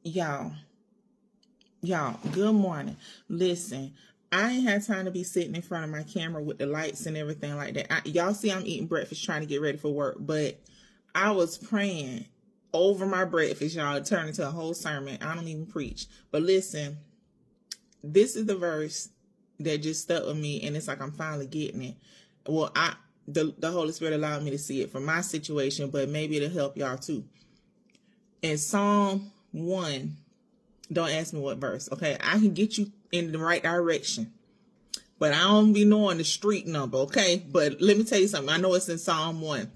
Y'all, good morning. Listen, I ain't had time to be sitting in front of my camera with the lights and everything like that. Y'all see I'm eating breakfast trying to get ready for work, but I was praying over my breakfast, y'all. It turned into a whole sermon. I don't even preach. But listen, this is the verse that just stuck with me, and it's like I'm finally getting it. Well, the Holy Spirit allowed me to see it for my situation, but maybe it'll help y'all too. In Psalm 1, don't ask me what verse, okay? I can get you in the right direction, but I don't be knowing the street number, okay? But let me tell you something. I know it's in Psalm 1.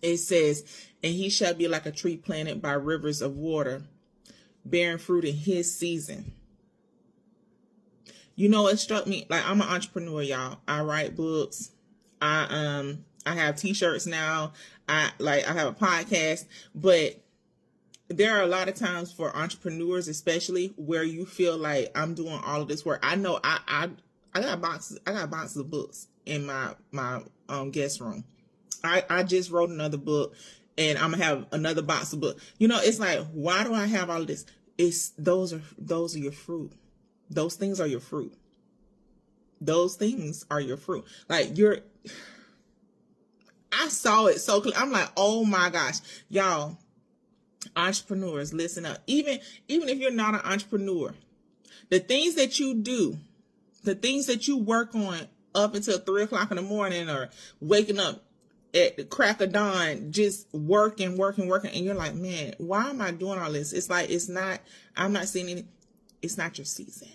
It says, and he shall be like a tree planted by rivers of water, bearing fruit in his season. You know, it struck me, like, I'm an entrepreneur, y'all. I write books. I have t-shirts now. I have a podcast, but there are a lot of times for entrepreneurs, especially, where you feel like I'm doing all of this work. I know I got boxes of books in my guest room. I just wrote another book, and I'm gonna have another box of books. You know, it's like, why do I have all of this? It's those are your fruit. Those things are your fruit. Those things are your fruit. Like, I saw it so clear. I'm like, oh my gosh, y'all. Entrepreneurs, listen up. Even if you're not an entrepreneur, the things that you do, the things that you work on up until 3 o'clock in the morning, or waking up at the crack of dawn, just working, and you're like, man, why am I doing all this? It's like, I'm not seeing any. It's not your season.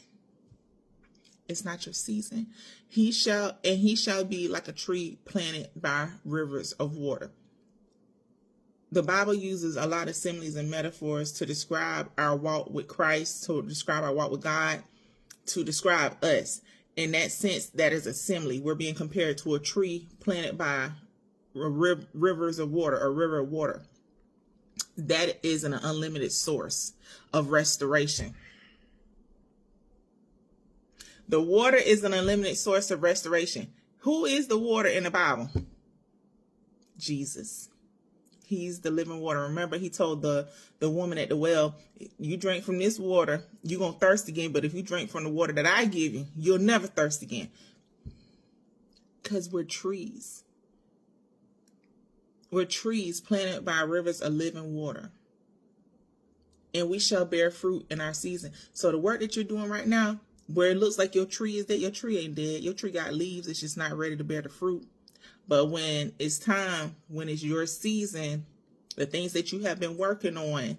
It's not your season. He shall be like a tree planted by rivers of water. The Bible uses a lot of similes and metaphors to describe our walk with Christ, to describe our walk with God, to describe us. In that sense, that is a simile. We're being compared to a tree planted by rivers of water, or river of water. That is an unlimited source of restoration. The water is an unlimited source of restoration. Who is the water in the Bible? Jesus. He's the living water. Remember, he told the woman at the well, you drink from this water, you're going to thirst again. But if you drink from the water that I give you, you'll never thirst again. Because we're trees. We're trees planted by rivers of living water. And we shall bear fruit in our season. So the work that you're doing right now, where it looks like your tree is dead, your tree ain't dead. Your tree got leaves. It's just not ready to bear the fruit. But when it's time, when it's your season, the things that you have been working on,